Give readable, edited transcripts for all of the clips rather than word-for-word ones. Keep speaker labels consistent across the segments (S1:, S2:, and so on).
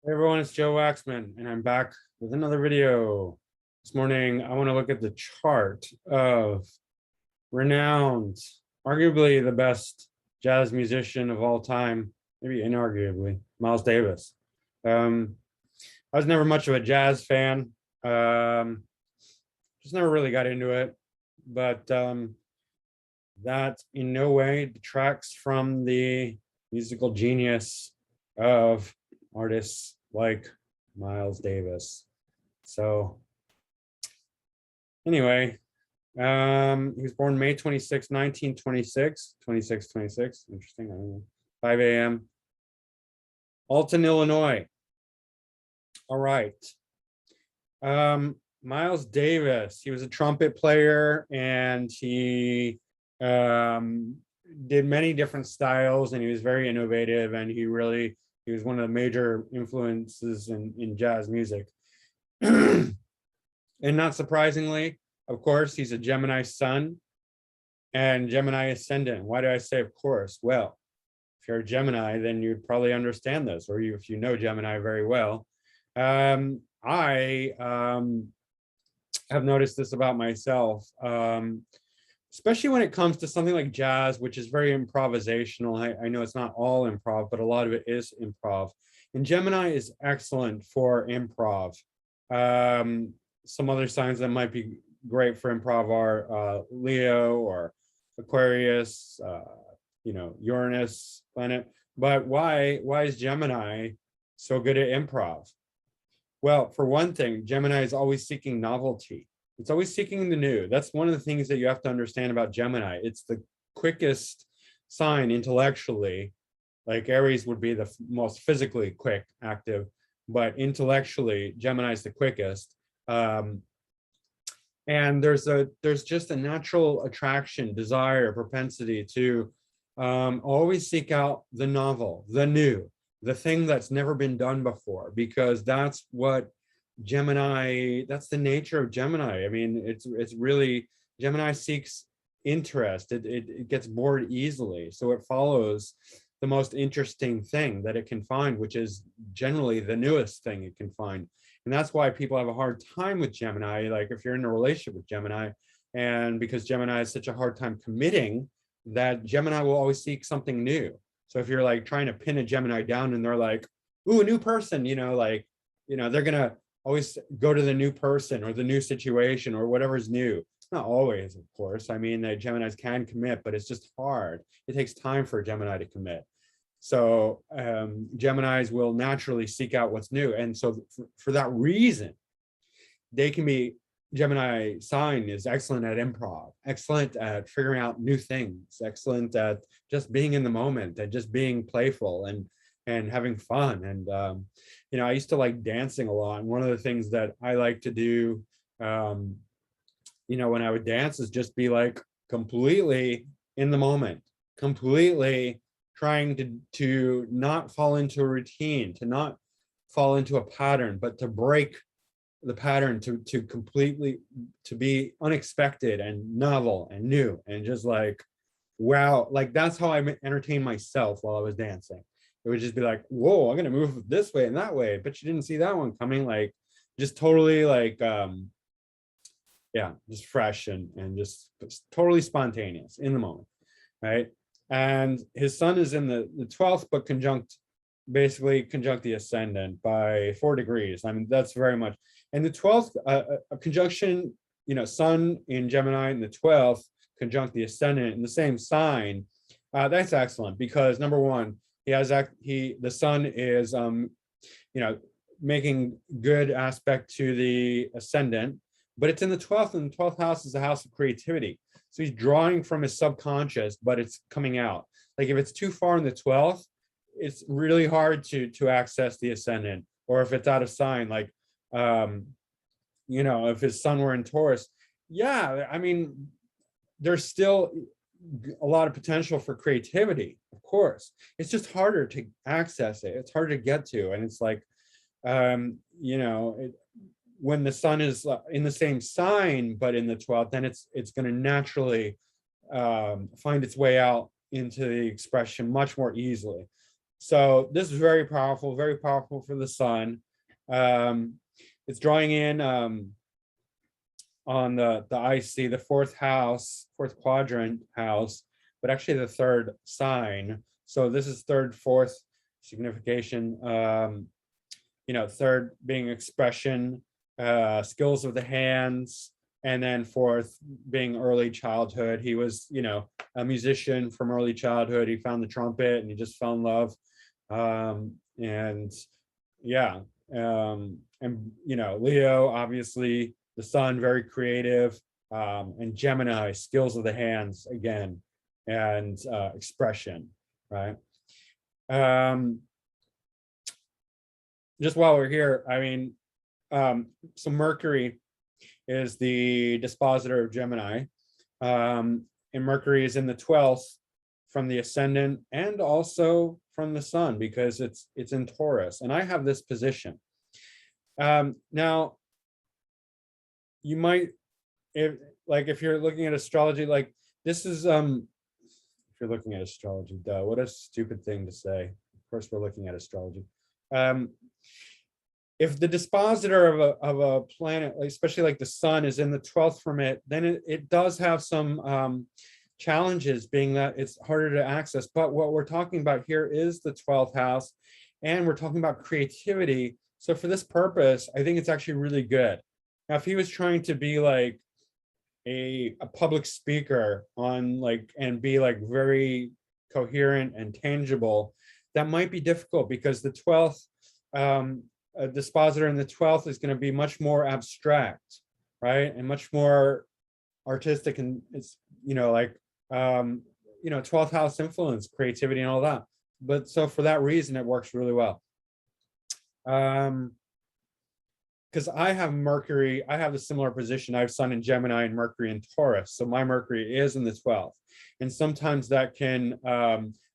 S1: Hey everyone, it's Joe Waxman, and I'm back with another video. This morning, I want to look at the chart of renowned, arguably the best jazz musician of all time, maybe inarguably, Miles Davis. I was never much of a jazz fan, just never really got into it, but that in no way detracts from the musical genius of artists like Miles Davis. So anyway, he was born May 26, 1926, 26, interesting, I don't know, 5 a.m. Alton, Illinois. All right. Miles Davis, he was a trumpet player and he did many different styles, and he was very innovative, and he was one of the major influences in jazz music. And not surprisingly, of course, he's a Gemini sun and Gemini ascendant. Why do I say of course? Well, if you're a Gemini, then you'd probably understand this, or if you know Gemini very well. I have noticed this about myself, especially when it comes to something like jazz, which is very improvisational. I know it's not all improv, but a lot of it is improv. And Gemini is excellent for improv. Some other signs that might be great for improv are Leo or Aquarius, Uranus planet. But why is Gemini so good at improv? Well, for one thing, Gemini is always seeking novelty. It's always seeking the new. That's one of the things that you have to understand about Gemini. It's the quickest sign intellectually. Like Aries would be the most physically quick, active, but intellectually, Gemini is the quickest. And there's just a natural attraction, desire, propensity to always seek out the novel, the new, the thing that's never been done before, because that's what Gemini, that's the nature of Gemini. I mean, it's really, Gemini seeks interest. It gets bored easily. So it follows the most interesting thing that it can find, which is generally the newest thing it can find. And that's why people have a hard time with Gemini. Like if you're in a relationship with Gemini, and because Gemini has such a hard time committing, that Gemini will always seek something new. So if you're like trying to pin a Gemini down and they're like, ooh, a new person, they're gonna always go to the new person or the new situation or whatever's new. Not always, of course. I mean, Geminis can commit, but it's just hard. It takes time for a Gemini to commit. So Geminis will naturally seek out what's new. And so for that reason, they can be, Gemini sign is excellent at improv, excellent at figuring out new things, excellent at just being in the moment and just being playful and having fun. And, I used to like dancing a lot. And one of the things that I like to do, when I would dance is just be like completely in the moment, completely trying to not fall into a routine, to not fall into a pattern, but to break the pattern, to completely, to be unexpected and novel and new and just like, wow, like that's how I entertained myself while I was dancing. It would just be like, whoa, I'm gonna move this way and that way, but you didn't see that one coming. Like just totally like just fresh and just totally spontaneous in the moment, right? And his sun is in the 12th, but basically conjunct the ascendant by 4 degrees. I mean, that's very much. And the 12th, a conjunction, sun in Gemini and the 12th conjunct the ascendant in the same sign. That's excellent because number one, the sun is, making good aspect to the ascendant, but it's in the 12th, and the 12th house is the house of creativity. So he's drawing from his subconscious, but it's coming out. Like if it's too far in the 12th, it's really hard to access the ascendant. Or if it's out of sign, like, if his sun were in Taurus, I mean, there's still a lot of potential for creativity, of course. It's just harder to access it. It's harder to get to. And it's like, when the sun is in the same sign, but in the 12th, then it's going to naturally find its way out into the expression much more easily. So this is very powerful for the sun. It's drawing in on the IC, the fourth house, fourth quadrant house, but actually the third sign. So this is third, fourth signification. Third being expression, skills of the hands, and then fourth being early childhood. He was, a musician from early childhood. He found the trumpet and he just fell in love. And yeah, and Leo, obviously the sun, very creative, and Gemini, skills of the hands again, and expression, right? Just while we're here, I mean, so Mercury is the dispositor of Gemini, and Mercury is in the 12th from the ascendant and also from the sun, because it's in Taurus, and I have this position. Now, you might, if you're looking at astrology, like this is, if you're looking at astrology, duh, what a stupid thing to say. Of course, we're looking at astrology. If the dispositor of a planet, especially like the sun, is in the 12th from it, then it does have some challenges, being that it's harder to access. But what we're talking about here is the 12th house, and we're talking about creativity. So for this purpose, I think it's actually really good. Now, if he was trying to be like a public speaker on and be very coherent and tangible, that might be difficult, because the 12th, a dispositor in the 12th is going to be much more abstract, right? And much more artistic, and it's, 12th house influence, creativity and all that. But so for that reason, it works really well. Because I have Mercury, I have a similar position. I have Sun in Gemini and Mercury in Taurus. So my Mercury is in the 12th. And sometimes that can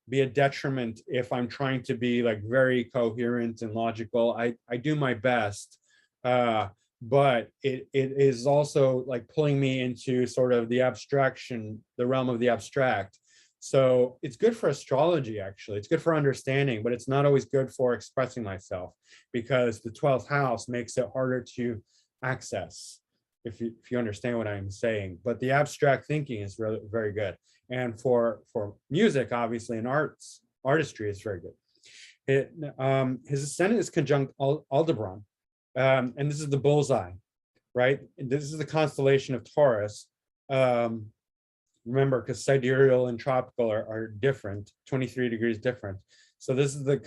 S1: be a detriment if I'm trying to be very coherent and logical. I do my best, but it is also pulling me into sort of the abstraction, the realm of the abstract. So it's good for astrology, actually. It's good for understanding, but it's not always good for expressing myself, because the 12th house makes it harder to access, if you understand what I'm saying. But the abstract thinking is really very good. And for music, obviously, and artistry is very good. His ascendant is conjunct Aldebaran, and this is the bullseye, right? This is the constellation of Taurus. Remember, because sidereal and tropical are different, 23 degrees different. So this is the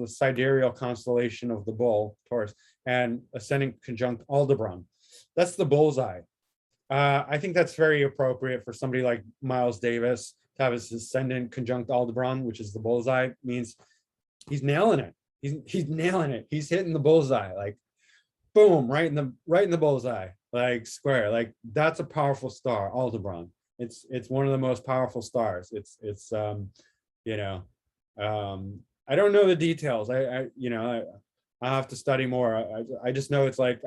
S1: sidereal constellation of the bull, Taurus, and ascending conjunct Aldebaran. That's the bullseye. I think that's very appropriate for somebody like Miles Davis to have his ascendant conjunct Aldebaran, which is the bullseye. Means he's nailing it. He's nailing it. He's hitting the bullseye, boom, right in the bullseye, square. That's a powerful star, Aldebaran. It's one of the most powerful stars. I don't know the details. I have to study more. I just know it's a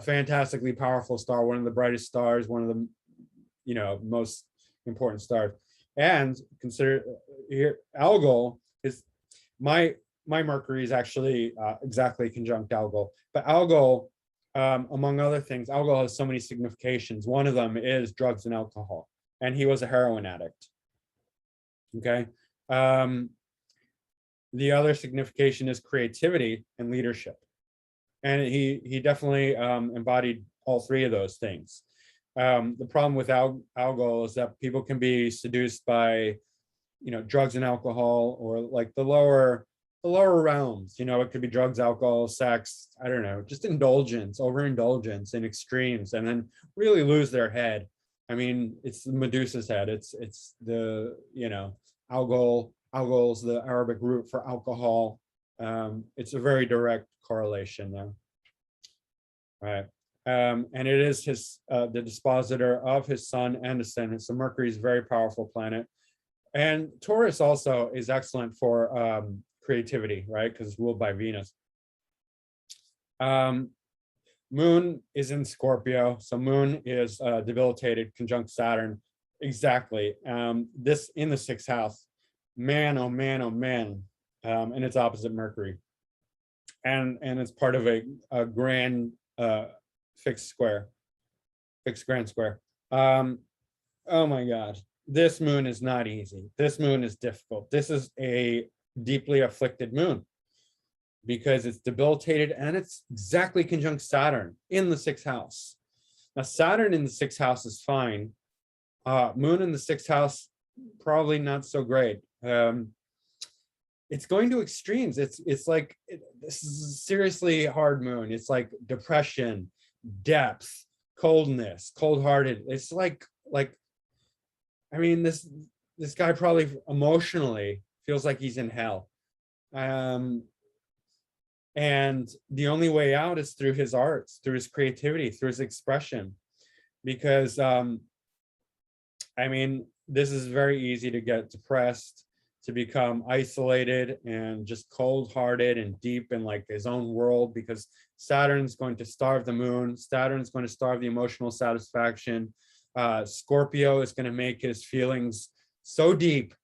S1: fantastically powerful star, one of the brightest stars, one of the most important stars. And consider here, Algol is my Mercury is actually exactly conjunct Algol, but Algol, among other things, Algol has so many significations. One of them is drugs and alcohol, and he was a heroin addict. Okay. The other signification is creativity and leadership, and he definitely embodied all three of those things. The problem with Algol is that people can be seduced by drugs and alcohol, or the lower realms. It could be drugs, alcohol, sex, I don't know, just indulgence, overindulgence in extremes, and then really lose their head. I mean, it's Medusa's head. It's the algol's the Arabic root for alcohol. It's a very direct correlation there. All right. And it is the dispositor of his sun and ascendant. So Mercury is a very powerful planet. And Taurus also is excellent for creativity, right? Because it's ruled by Venus. Moon is in Scorpio. So Moon is debilitated, conjunct Saturn. Exactly. This in the 6th house. man, oh man, oh man. And it's opposite Mercury. And it's part of a grand fixed square, fixed grand square. Oh my God. This moon is not easy. This moon is difficult. This is a deeply afflicted moon because it's debilitated and it's exactly conjunct Saturn in the sixth house. Now, Saturn in the sixth house is fine. Moon in the sixth house, probably not so great. It's going to extremes. It's like this is a seriously hard moon. It's like depression, depth, coldness, cold-hearted. It's like I mean, this guy probably emotionally feels like he's in hell. And the only way out is through his arts, through his creativity, through his expression. Because I mean, this is very easy to get depressed, to become isolated and just cold-hearted and deep in like his own world, because Saturn's going to starve the moon. Saturn's going to starve the emotional satisfaction. Scorpio is going to make his feelings so deep,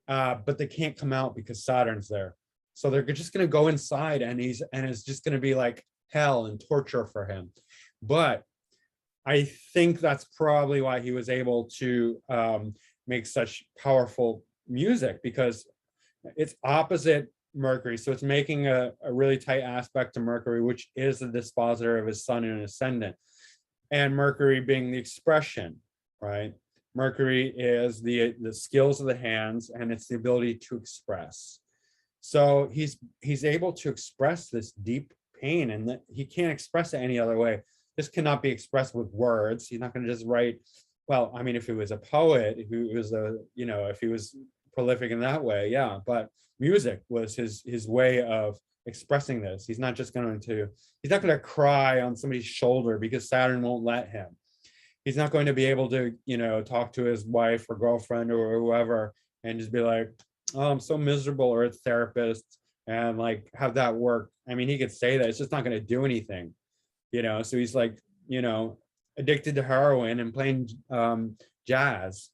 S1: but they can't come out because Saturn's there. So they're just going to go inside, and it's just going to be like hell and torture for him. But I think that's probably why he was able to make such powerful music, because it's opposite Mercury. So it's making a really tight aspect to Mercury, which is the dispositor of his sun and ascendant. And Mercury being the expression, right? Mercury is the skills of the hands, and it's the ability to express. So he's able to express this deep pain, and that he can't express it any other way. This cannot be expressed with words. He's not going to just write. Well, I mean, if he was a poet, if he was if he was prolific in that way, yeah. But music was his way of expressing this. He's not going to cry on somebody's shoulder because Saturn won't let him. He's not going to be able to, talk to his wife or girlfriend or whoever and just be like, oh, I'm so miserable, or a therapist, and like have that work. I mean, he could say that, it's just not going to do anything, so he's like, addicted to heroin and playing jazz,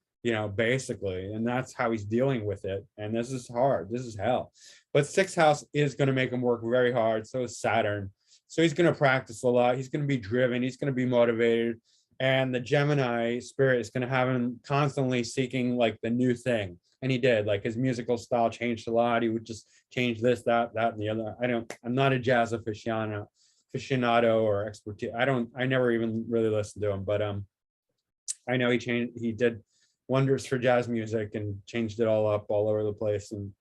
S1: basically, and that's how he's dealing with it. And this is hard. This is hell. But sixth house is going to make him work very hard. So is Saturn. So he's going to practice a lot. He's going to be driven. He's going to be motivated. And the Gemini spirit is going to have him constantly seeking like the new thing. And he did. Like his musical style changed a lot. He would just change this, that, and the other. I'm not a jazz aficionado or expertise. I never even really listened to him, but I know he did wonders for jazz music and changed it all up all over the place, and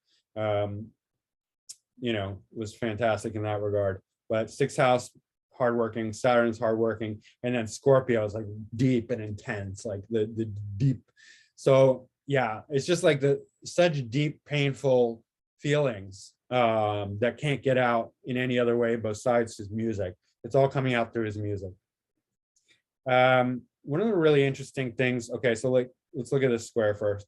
S1: was fantastic in that regard. But sixth house, hardworking, Saturn's hardworking, and then Scorpio is like deep and intense, like the deep. So yeah, it's just like such deep, painful feelings that can't get out in any other way besides his music. It's all coming out through his music. One of the really interesting things, okay, so let's look at this square first.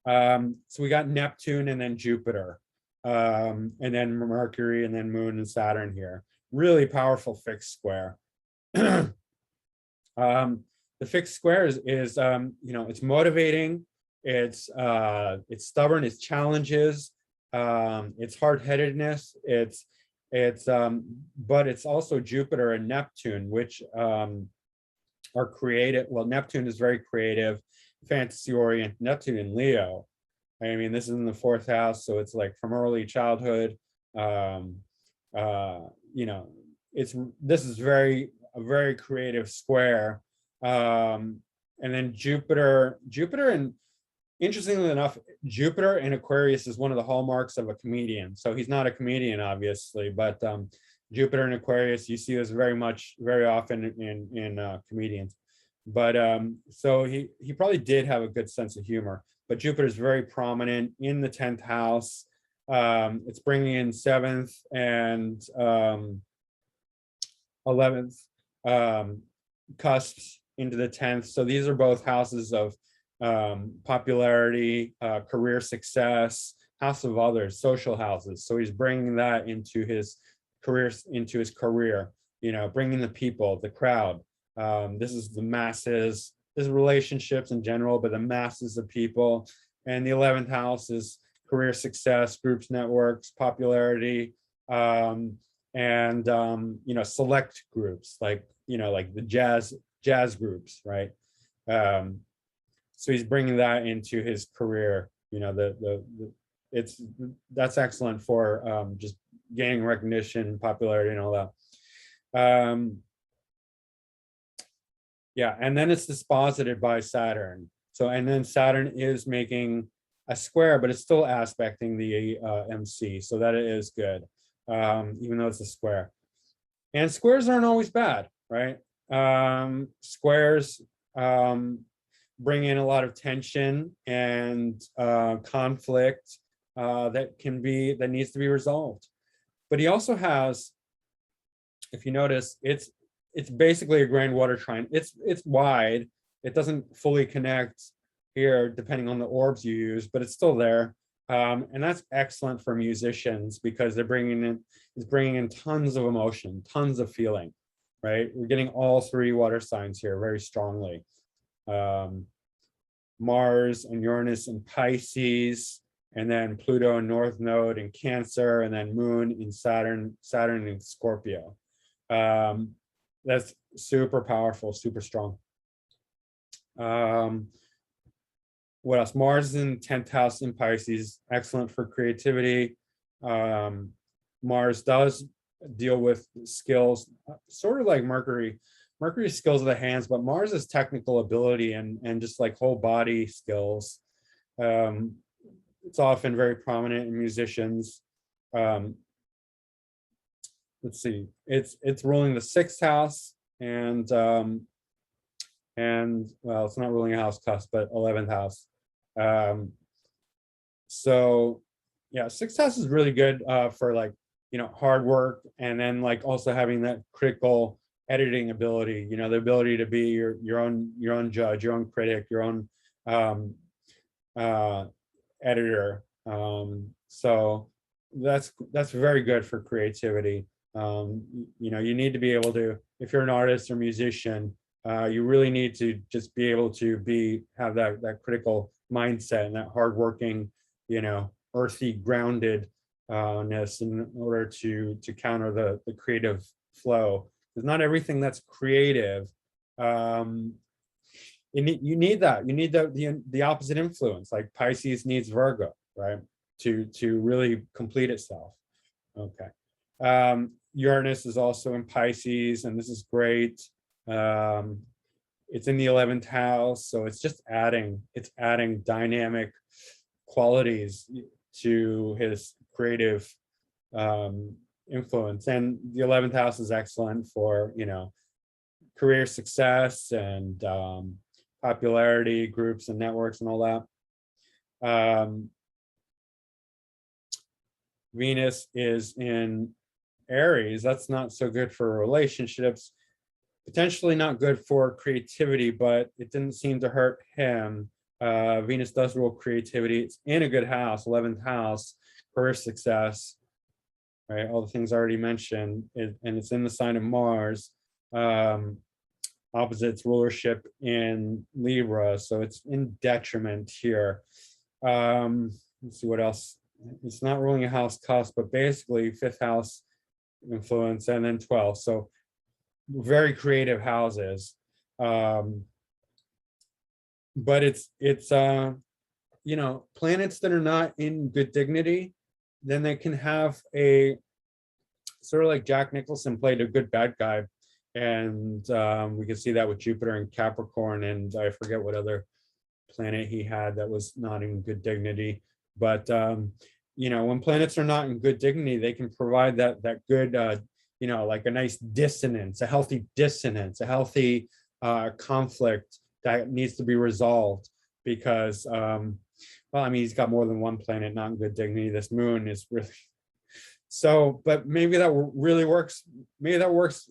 S1: So we got Neptune and then Jupiter, and then Mercury and then Moon and Saturn here. Really powerful fixed square. The fixed square is it's motivating, it's stubborn, it's challenges, it's hard-headedness, but it's also Jupiter and Neptune, which are creative. Well, Neptune is very creative, fantasy-oriented. Neptune in Leo. I mean, this is in the fourth house, so it's like from early childhood. This is a very creative square. And then Jupiter, and interestingly enough, Jupiter in Aquarius is one of the hallmarks of a comedian. So he's not a comedian, obviously, but Jupiter in Aquarius, you see this very often in comedians. But so he probably did have a good sense of humor. But Jupiter is very prominent in the 10th house. It's bringing in 7th and 11th cusps into the 10th. So these are both houses of popularity, career success, house of others, social houses. So he's bringing that into his career, bringing the people, the crowd. This is the masses, this is relationships in general, but the masses of people, And the 11th house is career success, groups, networks, popularity, and select groups, like like the jazz groups, right? So he's bringing that into his career. It's that's excellent for just gaining recognition, popularity, and all that. Yeah, and then it's disposited by Saturn. So, and then Saturn is making a square, but it's still aspecting the MC, so that it is good, even though it's a square. And squares aren't always bad, right? Squares bring in a lot of tension and conflict that needs to be resolved. But he also has, if you notice, it's basically a grand water triangle. It's wide. It doesn't fully connect here, depending on the orbs you use, but it's still there. And that's excellent for musicians because it's bringing in tons of emotion, tons of feeling, right? We're getting all three water signs here very strongly. Mars and Uranus in Pisces, and then Pluto and North Node in Cancer, and then Moon in Saturn in Scorpio. That's super powerful, super strong. What else? Mars in 10th house in Pisces, excellent for creativity. Mars does deal with skills, sort of like Mercury. Mercury's skills of the hands, but Mars is technical ability and just like whole body skills. It's often very prominent in musicians. Let's see, it's ruling the 6th house and well, it's not ruling a house cusp, but 11th house. So yeah, 6th house is really good for like hard work, and then like also having that critical editing ability, the ability to be your own judge, your own critic, your own editor. So that's very good for creativity. You need to be able to, if you're an artist or musician, you really need to just be able to have that critical mindset and that hardworking, earthy groundedness in order to counter the creative flow. Because not everything that's creative, you need that. You need the opposite influence, like Pisces needs Virgo, right? To really complete itself. Okay. Uranus is also in Pisces, and this is great. It's in the 11th house, so it's adding dynamic qualities to his creative influence. And the 11th house is excellent for career success and popularity, groups and networks and all that. Venus is in Aries. That's not so good for relationships, potentially not good for creativity, but it didn't seem to hurt him. Venus does rule creativity. It's in a good house, 11th house, career success, right? All the things I already mentioned, and it's in the sign of Mars. Opposites rulership in Libra, so it's in detriment here. Let's see what else. It's not ruling a house cusp, but basically 5th house influence, and then 12th. So very creative houses. But it's planets that are not in good dignity, then they can have a sort of like Jack Nicholson played a good bad guy. And we can see that with Jupiter and Capricorn, and I forget what other planet he had that was not in good dignity. But when planets are not in good dignity, they can provide that good, like a nice dissonance, a healthy conflict that needs to be resolved. Because he's got more than one planet not in good dignity. This moon is really so, but maybe that really works. Maybe that works,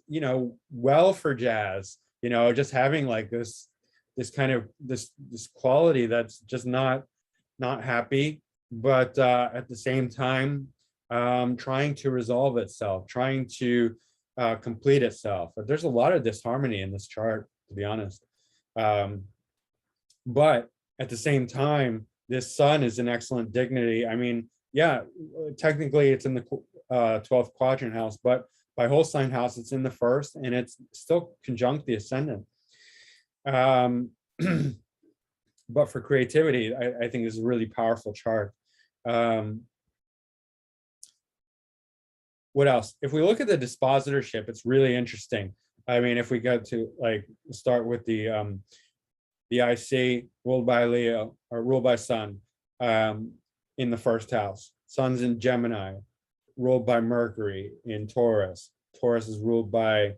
S1: well for jazz. Just having like this kind of this quality that's just not happy, but at the same time, trying to resolve itself, trying to complete itself. But there's a lot of disharmony in this chart, to be honest. But at the same time, this sun is in excellent dignity. I mean, yeah, technically it's in the 12th quadrant house, but by whole sign house, it's in the first, and it's still conjunct the ascendant. Um, but for creativity, I think this is a really powerful chart. What else? If we look at the dispositorship, it's really interesting. I mean, if we go to like start with the IC ruled by Leo or ruled by Sun in the first house. Sun's in Gemini, ruled by Mercury in Taurus. Taurus is ruled by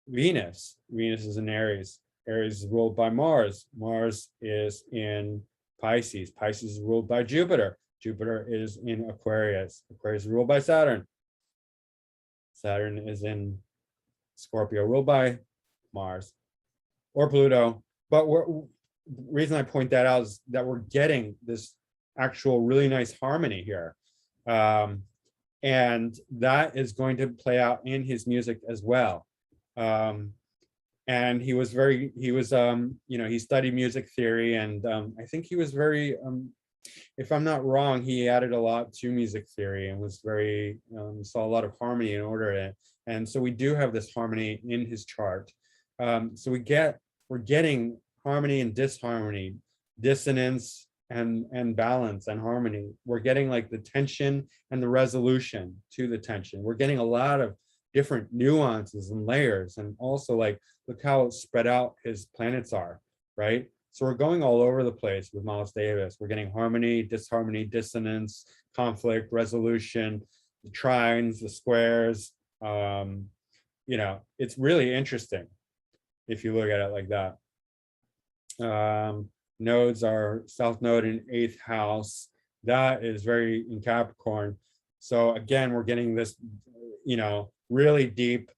S1: Venus. Venus is in Aries. Aries is ruled by Mars. Mars is in Pisces. Pisces is ruled by Jupiter. Jupiter is in Aquarius. Aquarius is ruled by Saturn. Saturn is in Scorpio, ruled by Mars or Pluto. But the reason I point that out is that we're getting this actual really nice harmony here. And that is going to play out in his music as well. And he studied music theory, and I think he was very, if I'm not wrong, he added a lot to music theory and was very, saw a lot of harmony in order in it. And so we do have this harmony in his chart. So we're getting harmony and disharmony, dissonance and balance and harmony. We're getting like the tension and the resolution to the tension. We're getting a lot of different nuances and layers, and also like, look how spread out his planets are, right? So we're going all over the place with Miles Davis. We're getting harmony, disharmony, dissonance, conflict, resolution, the trines, the squares. It's really interesting if you look at it like that. Nodes are South Node in 8th house. That is very in Capricorn. So again, we're getting this, really deep,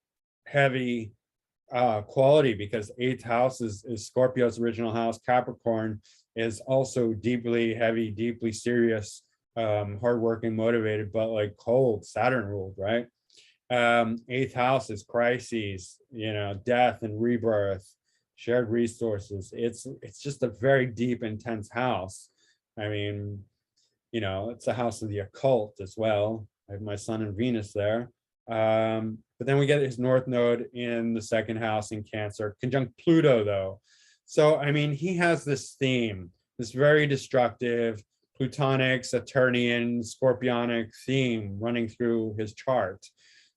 S1: heavy quality, because 8th house is Scorpio's original house. Capricorn is also deeply heavy, deeply serious, hardworking, motivated, but like cold, Saturn ruled, right? 8th house is crises, death and rebirth, shared resources. It's just a very deep, intense house. I mean, it's a house of the occult as well. I have my Sun and Venus there. But then we get his North Node in the 2nd house in Cancer, conjunct Pluto though. So, I mean, he has this theme, this very destructive, Plutonic, Saturnian, Scorpionic theme running through his chart.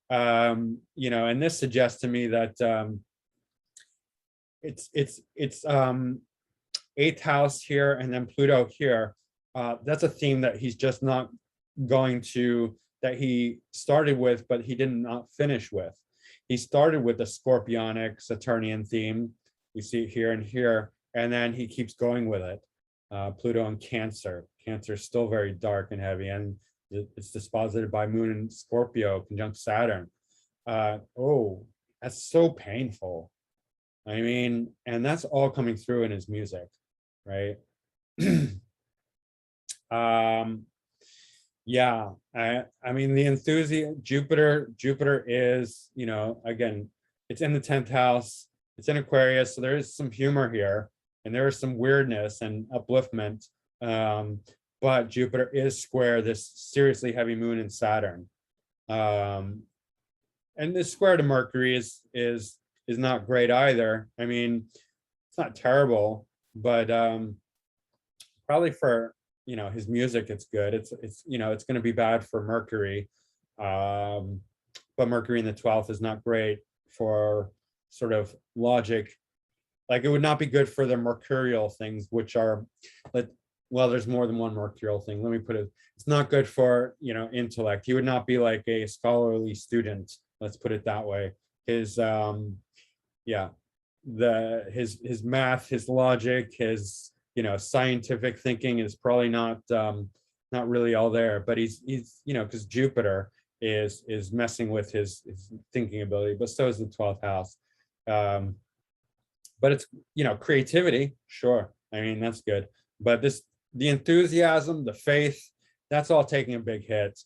S1: And this suggests to me that it's 8th house here and then Pluto here. That's a theme that he's just not going to, that he started with, but he did not finish with. He started with the Scorpionic Saturnian theme. We see it here and here, and then he keeps going with it. Pluto and Cancer. Cancer is still very dark and heavy, and it's disposited by Moon and Scorpio conjunct Saturn. That's so painful. I mean, and that's all coming through in his music, right? Yeah, I mean, the enthusiasm, Jupiter is, again, it's in the 10th house, it's in Aquarius, so there is some humor here, and there is some weirdness and upliftment, but Jupiter is square this seriously heavy Moon in Saturn, and this square to Mercury is not great either. I mean, it's not terrible, but probably for his music, it's good. It's going to be bad for Mercury, but Mercury in the 12th is not great for sort of logic. Like, it would not be good for the mercurial things, which are like, well, there's more than one mercurial thing. Let me put it. It's not good for intellect. He would not be like a scholarly student. Let's put it that way. His his math, his logic, his scientific thinking is probably not really all there, but he's because Jupiter is messing with his thinking ability, but so is the 12th house. But it's creativity, sure, I mean, that's good, but the enthusiasm, the faith, that's all taking a big hit.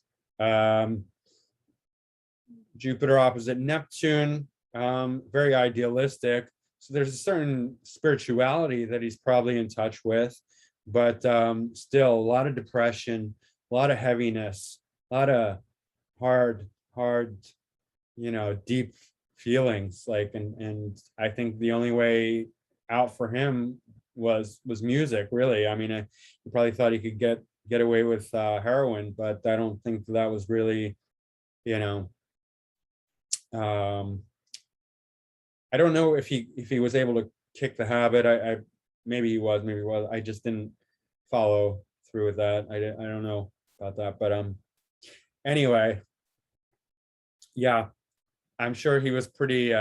S1: Jupiter opposite Neptune, very idealistic. So there's a certain spirituality that he's probably in touch with, but still a lot of depression, a lot of heaviness, a lot of hard, deep feelings. Like, and I think the only way out for him was music, really. I mean, he probably thought he could get away with heroin, but I don't think that was really, you know, um, I don't know if he was able to kick the habit. I maybe he was, maybe he was. I just didn't follow through with that. I don't know about that, but anyway, yeah, I'm sure he was pretty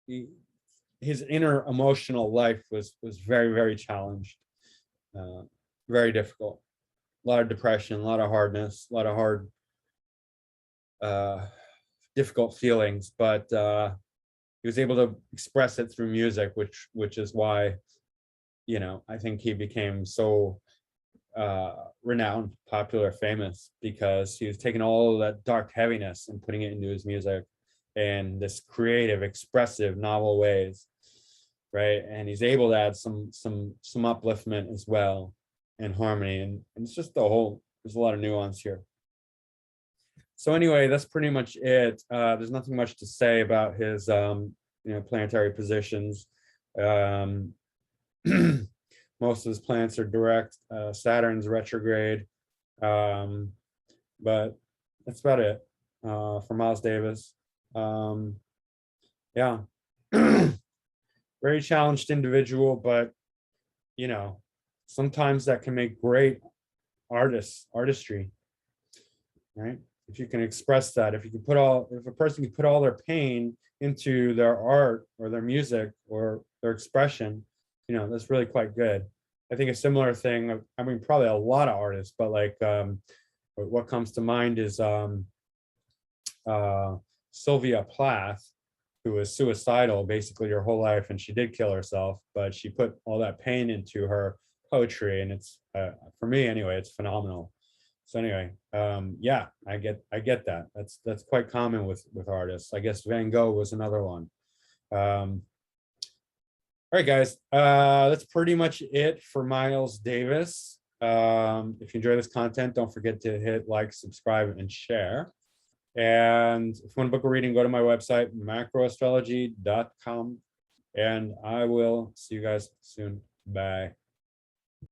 S1: he, his inner emotional life was very, very challenged, uh, very difficult. A lot of depression, a lot of hardness, a lot of hard, uh, difficult feelings, but he was able to express it through music, which is why, I think he became so renowned, popular, famous, because he was taking all of that dark heaviness and putting it into his music in this creative, expressive, novel ways, right? And he's able to add some upliftment as well, and harmony, and it's just there's a lot of nuance here. So anyway, that's pretty much it. There's nothing much to say about his planetary positions. Um, most of his planets are direct. Saturn's retrograde, but that's about it for Miles Davis. Yeah, very challenged individual, but sometimes that can make great artistry, right? If you can express that, if a person can put all their pain into their art or their music or their expression, that's really quite good. I think a similar thing, I mean, probably a lot of artists, but like what comes to mind is Sylvia Plath, who was suicidal basically her whole life, and she did kill herself, but she put all that pain into her poetry, and it's for me anyway, it's phenomenal. So anyway, yeah, I get that. That's quite common with artists. I guess Van Gogh was another one. All right, guys, that's pretty much it for Miles Davis. If you enjoy this content, don't forget to hit like, subscribe, and share. And if you want to book a reading, go to my website, macroastrology.com, and I will see you guys soon. Bye.